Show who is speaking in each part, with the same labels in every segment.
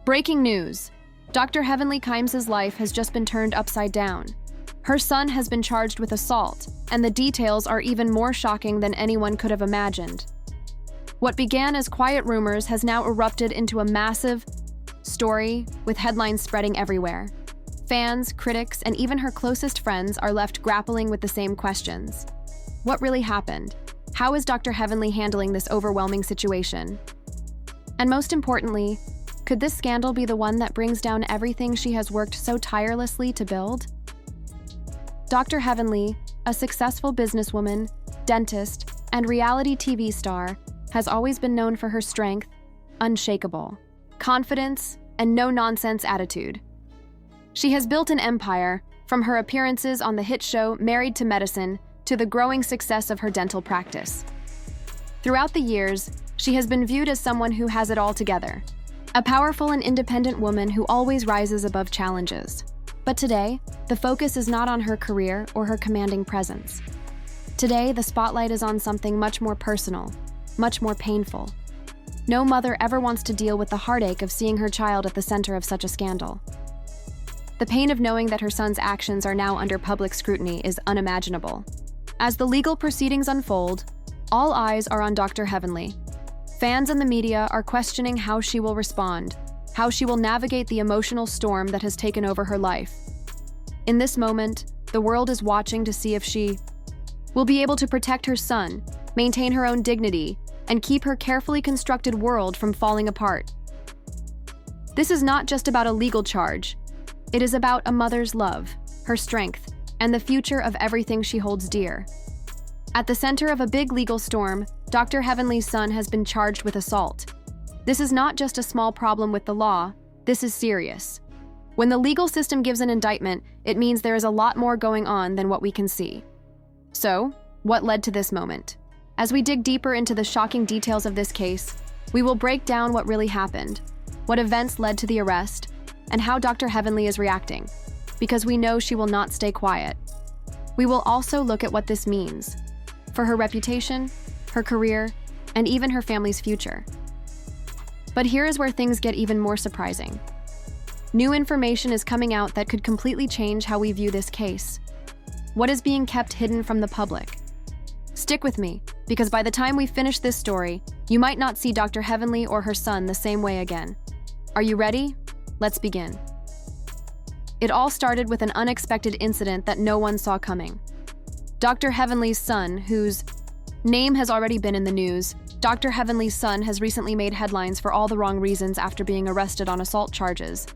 Speaker 1: Breaking news. Dr. Heavenly Kimes' life has just been turned upside down. Her son has been charged with assault, and the details are even more shocking than anyone could have imagined. What began as quiet rumors has now erupted into a massive story with headlines spreading everywhere. Fans, critics, and even her closest friends are left grappling with the same questions. What really happened? How is Dr. Heavenly handling this overwhelming situation? And most importantly, could this scandal be the one that brings down everything she has worked so tirelessly to build? Dr. Heavenly, a successful businesswoman, dentist, and reality TV star, has always been known for her strength, unshakable, confidence, and no-nonsense attitude. She has built an empire, from her appearances on the hit show Married to Medicine to the growing success of her dental practice. Throughout the years, she has been viewed as someone who has it all together, a powerful and independent woman who always rises above challenges. But today, the focus is not on her career or her commanding presence. Today, the spotlight is on something much more personal, much more painful. No mother ever wants to deal with the heartache of seeing her child at the center of such a scandal. The pain of knowing that her son's actions are now under public scrutiny is unimaginable. As the legal proceedings unfold, all eyes are on Dr. Heavenly. Fans and the media are questioning how she will respond, how she will navigate the emotional storm that has taken over her life. In this moment, the world is watching to see if she will be able to protect her son, maintain her own dignity, and keep her carefully constructed world from falling apart. This is not just about a legal charge. It is about a mother's love, her strength, and the future of everything she holds dear. At the center of a big legal storm, Dr. Heavenly's son has been charged with assault. This is not just a small problem with the law, this is serious. When the legal system gives an indictment, it means there is a lot more going on than what we can see. So, what led to this moment? As we dig deeper into the shocking details of this case, we will break down what really happened, what events led to the arrest, and how Dr. Heavenly is reacting, because we know she will not stay quiet. We will also look at what this means for her reputation, her career, and even her family's future. But here is where things get even more surprising. New information is coming out that could completely change how we view this case. What is being kept hidden from the public? Stick with me, because by the time we finish this story, you might not see Dr. Heavenly or her son the same way again. Are you ready? Let's begin. It all started with an unexpected incident that no one saw coming. Dr. Heavenly's son, whose name has already been in the news, Dr. Heavenly's son has recently made headlines for all the wrong reasons after being arrested on assault charges.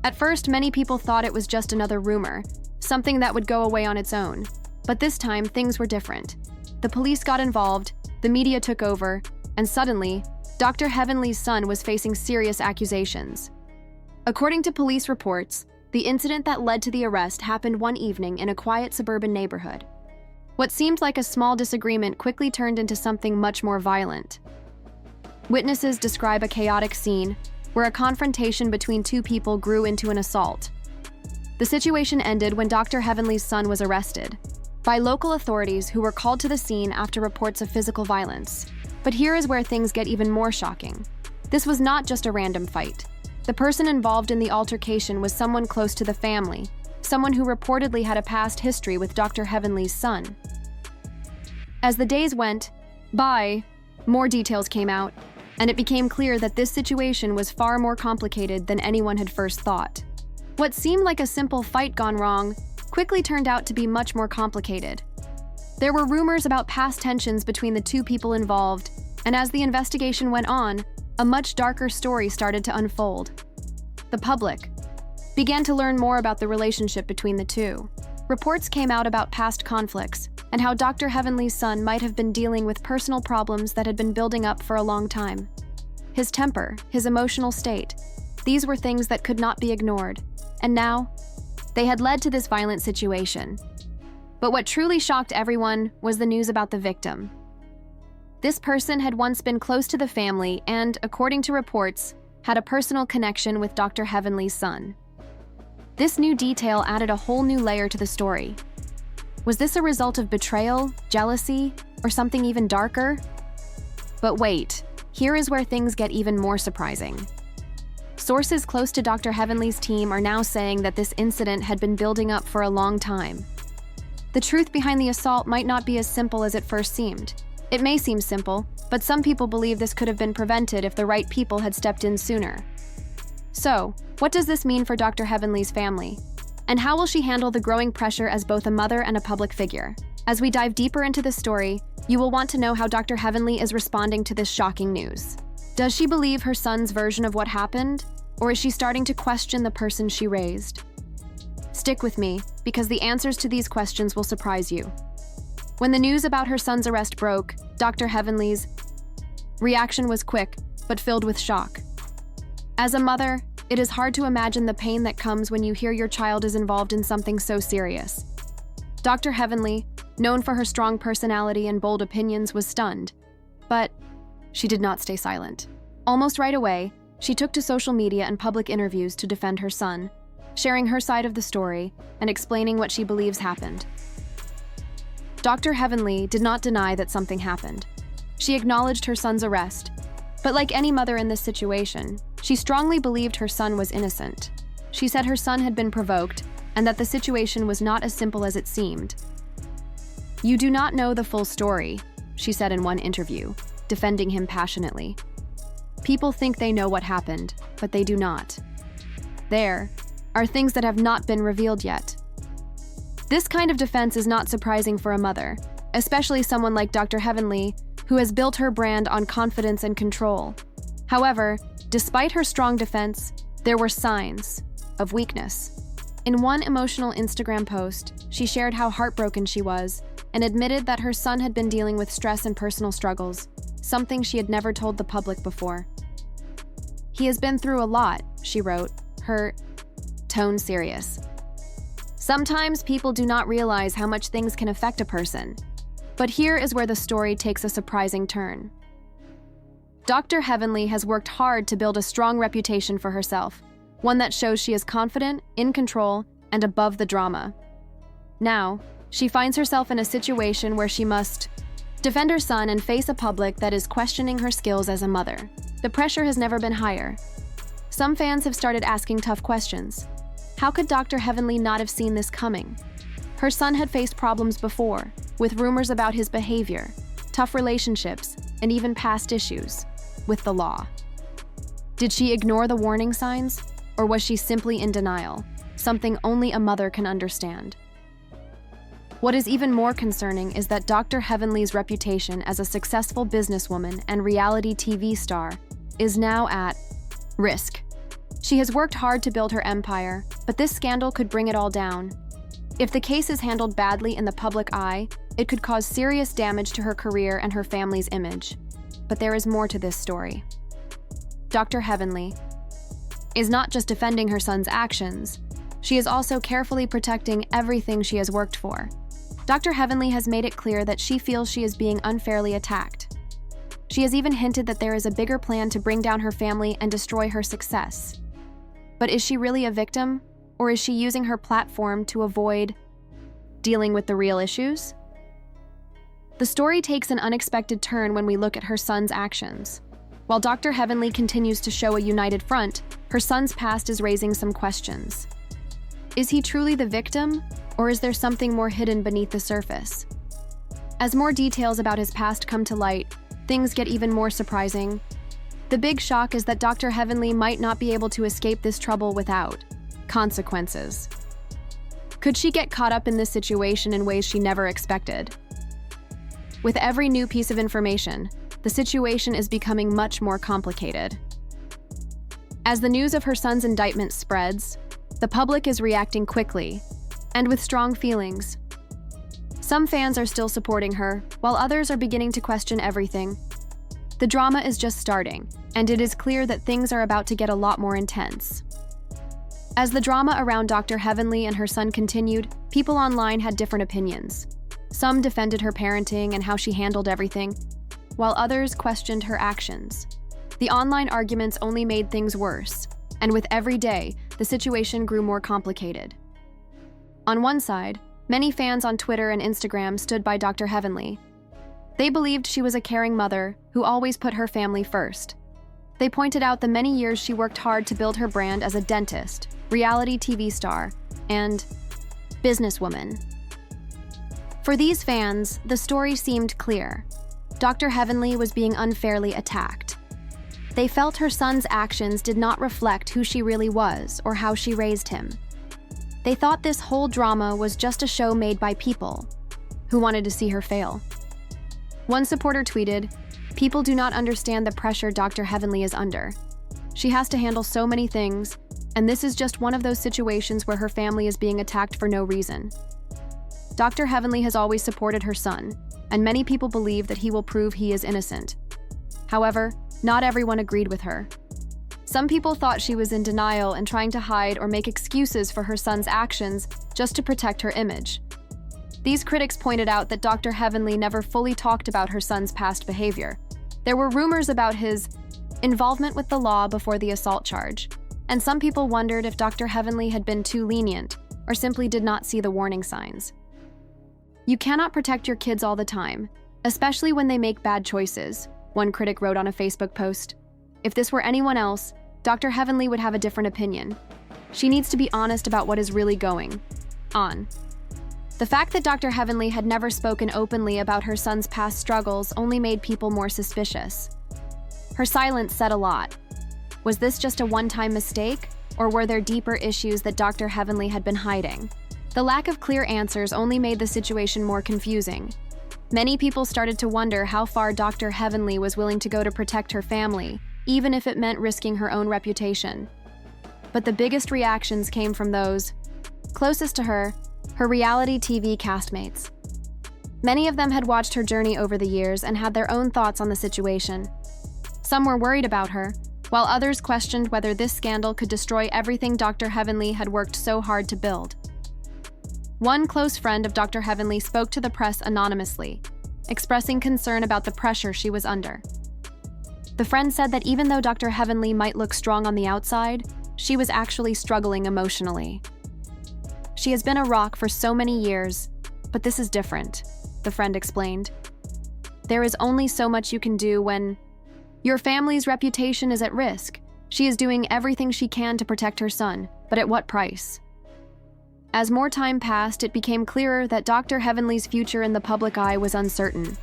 Speaker 1: At first, many people thought it was just another rumor, something that would go away on its own. But this time, things were different. The police got involved, the media took over, and suddenly, Dr. Heavenly's son was facing serious accusations. According to police reports, the incident that led to the arrest happened one evening in a quiet suburban neighborhood. What seemed like a small disagreement quickly turned into something much more violent. Witnesses describe a chaotic scene where a confrontation between two people grew into an assault. The situation ended when Dr. Heavenly's son was arrested by local authorities who were called to the scene after reports of physical violence. But here is where things get even more shocking. This was not just a random fight. The person involved in the altercation was someone close to the family, someone who reportedly had a past history with Dr. Heavenly's son. As the days went by, more details came out, and it became clear that this situation was far more complicated than anyone had first thought. What seemed like a simple fight gone wrong quickly turned out to be much more complicated. There were rumors about past tensions between the two people involved, and as the investigation went on, a much darker story started to unfold. The public began to learn more about the relationship between the two. Reports came out about past conflicts and how Dr. Heavenly's son might have been dealing with personal problems that had been building up for a long time. His temper, his emotional state, these were things that could not be ignored, and now, they had led to this violent situation. But what truly shocked everyone was the news about the victim. This person had once been close to the family and, according to reports, had a personal connection with Dr. Heavenly's son. This new detail added a whole new layer to the story. Was this a result of betrayal, jealousy, or something even darker? But wait, here is where things get even more surprising. Sources close to Dr. Heavenly's team are now saying that this incident had been building up for a long time. The truth behind the assault might not be as simple as it first seemed. It may seem simple, but some people believe this could have been prevented if the right people had stepped in sooner. So, what does this mean for Dr. Heavenly's family? And how will she handle the growing pressure as both a mother and a public figure? As we dive deeper into the story, you will want to know how Dr. Heavenly is responding to this shocking news. Does she believe her son's version of what happened, or is she starting to question the person she raised? Stick with me, because the answers to these questions will surprise you. When the news about her son's arrest broke, Dr. Heavenly's reaction was quick, but filled with shock. As a mother, it is hard to imagine the pain that comes when you hear your child is involved in something so serious. Dr. Heavenly, known for her strong personality and bold opinions, was stunned. But she did not stay silent. Almost right away, she took to social media and public interviews to defend her son, sharing her side of the story and explaining what she believes happened. Dr. Heavenly did not deny that something happened. She acknowledged her son's arrest, but like any mother in this situation, she strongly believed her son was innocent. She said her son had been provoked and that the situation was not as simple as it seemed. "You do not know the full story," she said in one interview, defending him passionately. "People think they know what happened, but they do not. There are things that have not been revealed yet." This kind of defense is not surprising for a mother, especially someone like Dr. Heavenly, who has built her brand on confidence and control. However, despite her strong defense, there were signs of weakness. In one emotional Instagram post, she shared how heartbroken she was and admitted that her son had been dealing with stress and personal struggles, something she had never told the public before. "He has been through a lot," she wrote, her tone serious. Sometimes people do not realize how much things can affect a person. But here is where the story takes a surprising turn. Dr. Heavenly has worked hard to build a strong reputation for herself, one that shows she is confident, in control, and above the drama. Now, she finds herself in a situation where she must defend her son and face a public that is questioning her skills as a mother. The pressure has never been higher. Some fans have started asking tough questions. How could Dr. Heavenly not have seen this coming? Her son had faced problems before, with rumors about his behavior, tough relationships, and even past issues with the law. Did she ignore the warning signs, or was she simply in denial, something only a mother can understand? What is even more concerning is that Dr. Heavenly's reputation as a successful businesswoman and reality TV star is now at risk. She has worked hard to build her empire, but this scandal could bring it all down. If the case is handled badly in the public eye, it could cause serious damage to her career and her family's image. But there is more to this story. Dr. Heavenly is not just defending her son's actions, she is also carefully protecting everything she has worked for. Dr. Heavenly has made it clear that she feels she is being unfairly attacked. She has even hinted that there is a bigger plan to bring down her family and destroy her success. But is she really a victim, or is she using her platform to avoid dealing with the real issues? The story takes an unexpected turn when we look at her son's actions. While Dr. Heavenly continues to show a united front, her son's past is raising some questions. Is he truly the victim, or is there something more hidden beneath the surface? As more details about his past come to light, things get even more surprising. The big shock is that Dr. Heavenly might not be able to escape this trouble without consequences. Could she get caught up in this situation in ways she never expected? With every new piece of information, the situation is becoming much more complicated. As the news of her son's indictment spreads, the public is reacting quickly and with strong feelings. Some fans are still supporting her, while others are beginning to question everything. The drama is just starting, and it is clear that things are about to get a lot more intense. As the drama around Dr. Heavenly and her son continued, people online had different opinions. Some defended her parenting and how she handled everything, while others questioned her actions. The online arguments only made things worse, and with every day, the situation grew more complicated. On one side, many fans on Twitter and Instagram stood by Dr. Heavenly. They believed she was a caring mother who always put her family first. They pointed out the many years she worked hard to build her brand as a dentist, reality TV star, and businesswoman. For these fans, the story seemed clear. Dr. Heavenly was being unfairly attacked. They felt her son's actions did not reflect who she really was or how she raised him. They thought this whole drama was just a show made by people who wanted to see her fail. One supporter tweeted, "People do not understand the pressure Dr. Heavenly is under. She has to handle so many things, and this is just one of those situations where her family is being attacked for no reason." Dr. Heavenly has always supported her son, and many people believe that he will prove he is innocent. However, not everyone agreed with her. Some people thought she was in denial and trying to hide or make excuses for her son's actions just to protect her image. These critics pointed out that Dr. Heavenly never fully talked about her son's past behavior. There were rumors about his involvement with the law before the assault charge, and some people wondered if Dr. Heavenly had been too lenient or simply did not see the warning signs. You cannot protect your kids all the time, especially when they make bad choices, one critic wrote on a Facebook post. If this were anyone else, Dr. Heavenly would have a different opinion. She needs to be honest about what is really going on. The fact that Dr. Heavenly had never spoken openly about her son's past struggles only made people more suspicious. Her silence said a lot. Was this just a one-time mistake, or were there deeper issues that Dr. Heavenly had been hiding? The lack of clear answers only made the situation more confusing. Many people started to wonder how far Dr. Heavenly was willing to go to protect her family, even if it meant risking her own reputation. But the biggest reactions came from those closest to her reality TV castmates. Many of them had watched her journey over the years and had their own thoughts on the situation. Some were worried about her, while others questioned whether this scandal could destroy everything Dr. Heavenly had worked so hard to build. One close friend of Dr. Heavenly spoke to the press anonymously, expressing concern about the pressure she was under. The friend said that even though Dr. Heavenly might look strong on the outside, she was actually struggling emotionally. She has been a rock for so many years, but this is different, the friend explained. There is only so much you can do when your family's reputation is at risk. She is doing everything she can to protect her son, but at what price? As more time passed, it became clearer that Dr. Heavenly's future in the public eye was uncertain.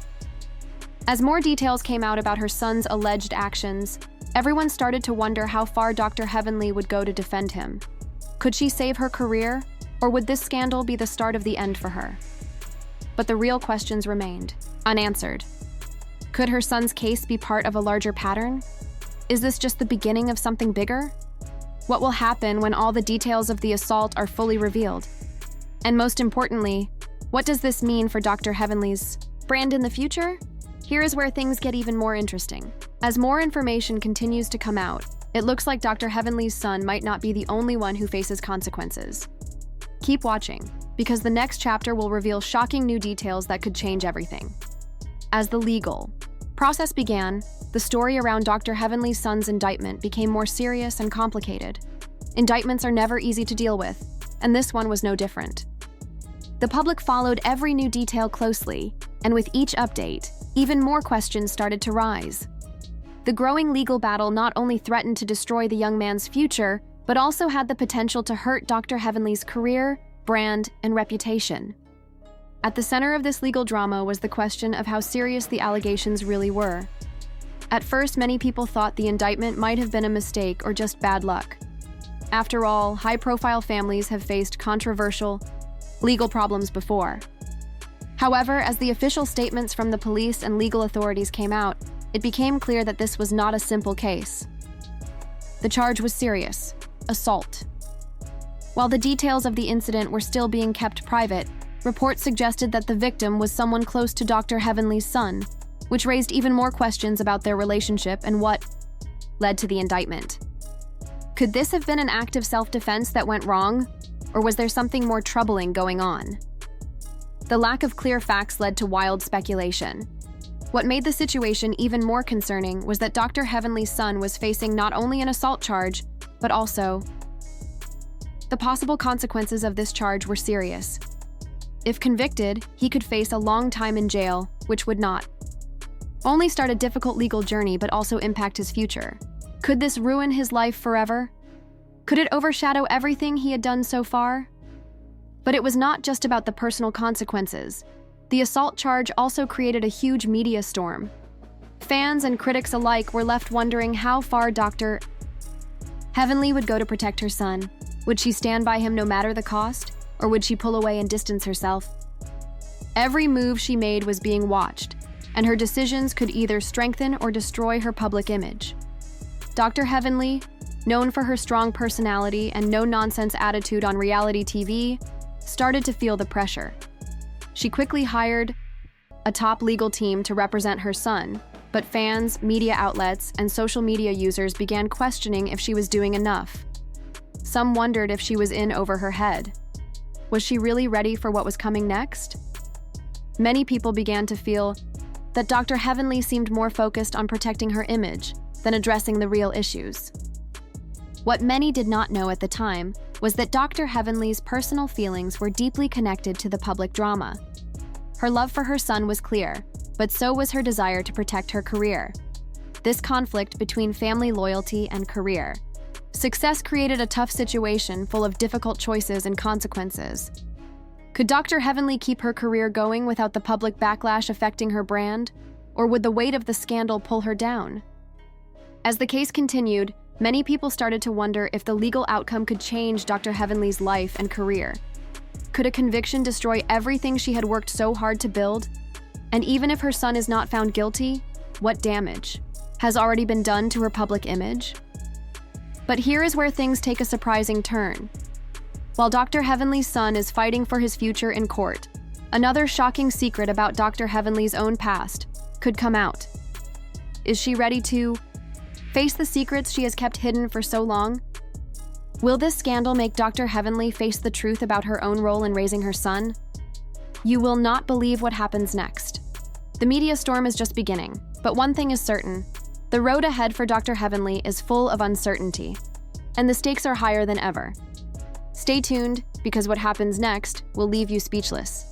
Speaker 1: As more details came out about her son's alleged actions, everyone started to wonder how far Dr. Heavenly would go to defend him. Could she save her career, or would this scandal be the start of the end for her? But the real questions remained, unanswered. Could her son's case be part of a larger pattern? Is this just the beginning of something bigger? What will happen when all the details of the assault are fully revealed? And most importantly, what does this mean for Dr. Heavenly's brand in the future? Here is where things get even more interesting. As more information continues to come out, it looks like Dr. Heavenly's son might not be the only one who faces consequences. Keep watching, because the next chapter will reveal shocking new details that could change everything. As the legal process began, the story around Dr. Heavenly's son's indictment became more serious and complicated. Indictments are never easy to deal with, and this one was no different. The public followed every new detail closely, and with each update, even more questions started to rise. The growing legal battle not only threatened to destroy the young man's future, but also had the potential to hurt Dr. Heavenly's career, brand, and reputation. At the center of this legal drama was the question of how serious the allegations really were. At first, many people thought the indictment might have been a mistake or just bad luck. After all, high-profile families have faced controversial legal problems before. However, as the official statements from the police and legal authorities came out, it became clear that this was not a simple case. The charge was serious: assault. While the details of the incident were still being kept private, reports suggested that the victim was someone close to Dr. Heavenly's son, which raised even more questions about their relationship and what led to the indictment. Could this have been an act of self-defense that went wrong, or was there something more troubling going on? The lack of clear facts led to wild speculation. What made the situation even more concerning was that Dr. Heavenly's son was facing not only an assault charge, but also the possible consequences of this charge were serious. If convicted, he could face a long time in jail, which would not only start a difficult legal journey but also impact his future. Could this ruin his life forever? Could it overshadow everything he had done so far? But it was not just about the personal consequences. The assault charge also created a huge media storm. Fans and critics alike were left wondering how far Dr. Heavenly would go to protect her son. Would she stand by him no matter the cost, or would she pull away and distance herself? Every move she made was being watched, and her decisions could either strengthen or destroy her public image. Dr. Heavenly, known for her strong personality and no-nonsense attitude on reality TV, started to feel the pressure. She quickly hired a top legal team to represent her son, but fans, media outlets, and social media users began questioning if she was doing enough. Some wondered if she was in over her head. Was she really ready for what was coming next? Many people began to feel that Dr. Heavenly seemed more focused on protecting her image than addressing the real issues. What many did not know at the time was that Dr. Heavenly's personal feelings were deeply connected to the public drama. Her love for her son was clear, but so was her desire to protect her career. This conflict between family loyalty and career success created a tough situation full of difficult choices and consequences. Could Dr. Heavenly keep her career going without the public backlash affecting her brand, or would the weight of the scandal pull her down? As the case continued, many people started to wonder if the legal outcome could change Dr. Heavenly's life and career. Could a conviction destroy everything she had worked so hard to build? And even if her son is not found guilty, what damage has already been done to her public image? But here is where things take a surprising turn. While Dr. Heavenly's son is fighting for his future in court, another shocking secret about Dr. Heavenly's own past could come out. Is she ready to face the secrets she has kept hidden for so long? Will this scandal make Dr. Heavenly face the truth about her own role in raising her son? You will not believe what happens next. The media storm is just beginning, but one thing is certain. The road ahead for Dr. Heavenly is full of uncertainty, and the stakes are higher than ever. Stay tuned, because what happens next will leave you speechless.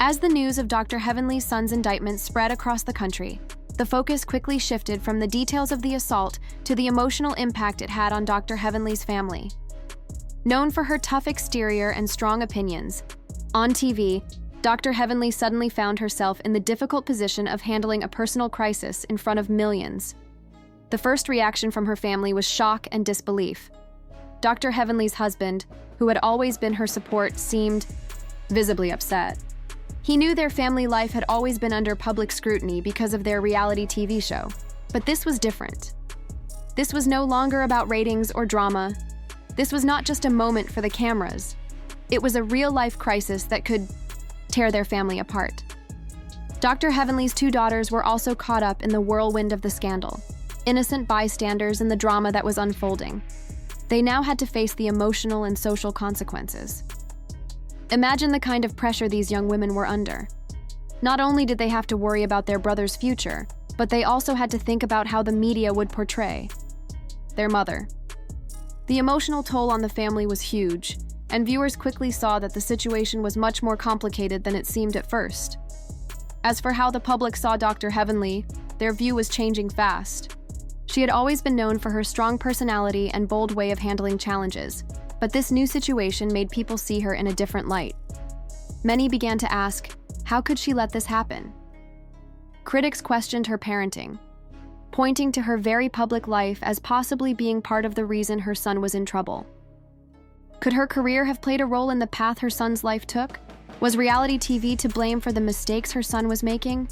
Speaker 1: As the news of Dr. Heavenly's son's indictment spread across the country, the focus quickly shifted from the details of the assault to the emotional impact it had on Dr. Heavenly's family. Known for her tough exterior and strong opinions, on TV, Dr. Heavenly suddenly found herself in the difficult position of handling a personal crisis in front of millions. The first reaction from her family was shock and disbelief. Dr. Heavenly's husband, who had always been her support, seemed visibly upset. He knew their family life had always been under public scrutiny because of their reality TV show, but this was different. This was no longer about ratings or drama. This was not just a moment for the cameras. It was a real-life crisis that could tear their family apart. Dr. Heavenly's two daughters were also caught up in the whirlwind of the scandal, innocent bystanders in the drama that was unfolding. They now had to face the emotional and social consequences. Imagine the kind of pressure these young women were under. Not only did they have to worry about their brother's future, but they also had to think about how the media would portray their mother. The emotional toll on the family was huge, and viewers quickly saw that the situation was much more complicated than it seemed at first. As for how the public saw Dr. Heavenly, their view was changing fast. She had always been known for her strong personality and bold way of handling challenges, but this new situation made people see her in a different light. Many began to ask, how could she let this happen? Critics questioned her parenting, pointing to her very public life as possibly being part of the reason her son was in trouble. Could her career have played a role in the path her son's life took? Was reality TV to blame for the mistakes her son was making?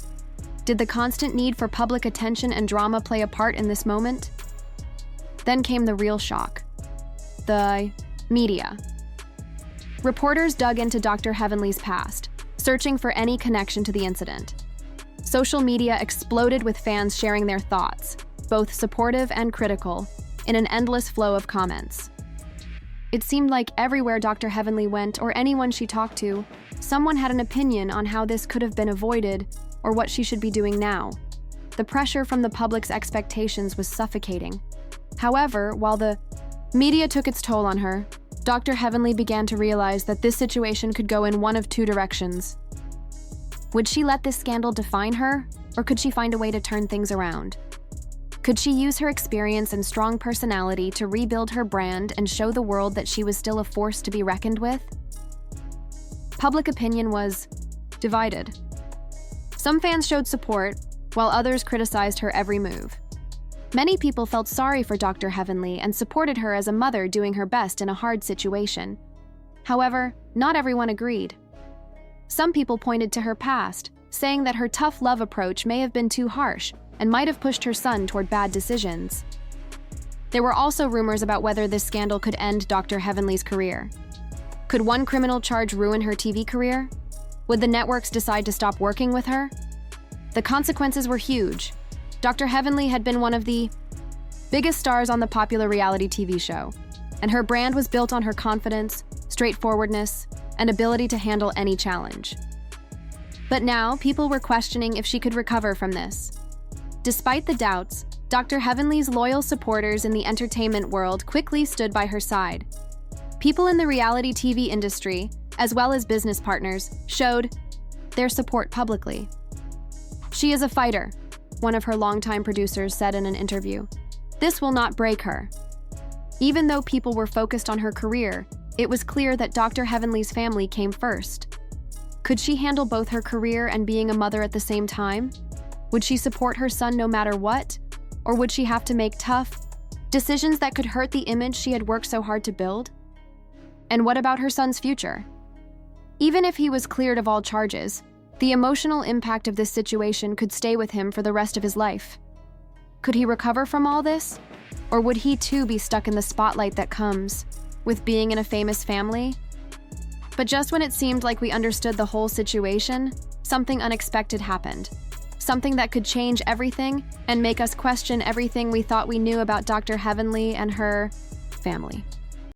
Speaker 1: Did the constant need for public attention and drama play a part in this moment? Then came the real shock. The media. Reporters dug into Dr. Heavenly's past, searching for any connection to the incident. Social media exploded with fans sharing their thoughts, both supportive and critical, in an endless flow of comments. It seemed like everywhere Dr. Heavenly went or anyone she talked to, someone had an opinion on how this could have been avoided or what she should be doing now. The pressure from the public's expectations was suffocating. However, while the media took its toll on her, Dr. Heavenly began to realize that this situation could go in one of two directions. Would she let this scandal define her, or could she find a way to turn things around? Could she use her experience and strong personality to rebuild her brand and show the world that she was still a force to be reckoned with? Public opinion was divided. Some fans showed support, while others criticized her every move. Many people felt sorry for Dr. Heavenly and supported her as a mother doing her best in a hard situation. However, not everyone agreed. Some people pointed to her past, saying that her tough love approach may have been too harsh and might have pushed her son toward bad decisions. There were also rumors about whether this scandal could end Dr. Heavenly's career. Could one criminal charge ruin her TV career? Would the networks decide to stop working with her? The consequences were huge. Dr. Heavenly had been one of the biggest stars on the popular reality TV show, and her brand was built on her confidence, straightforwardness, and ability to handle any challenge. But now, people were questioning if she could recover from this. Despite the doubts, Dr. Heavenly's loyal supporters in the entertainment world quickly stood by her side. People in the reality TV industry, as well as business partners, showed their support publicly. "She is a fighter," one of her longtime producers said in an interview. "This will not break her." Even though people were focused on her career, it was clear that Dr. Heavenly's family came first. Could she handle both her career and being a mother at the same time? Would she support her son no matter what? Or would she have to make tough decisions that could hurt the image she had worked so hard to build? And what about her son's future? Even if he was cleared of all charges, the emotional impact of this situation could stay with him for the rest of his life. Could he recover from all this? Or would he too be stuck in the spotlight that comes with being in a famous family? But just when it seemed like we understood the whole situation, something unexpected happened. Something that could change everything and make us question everything we thought we knew about Dr. Heavenly and her family.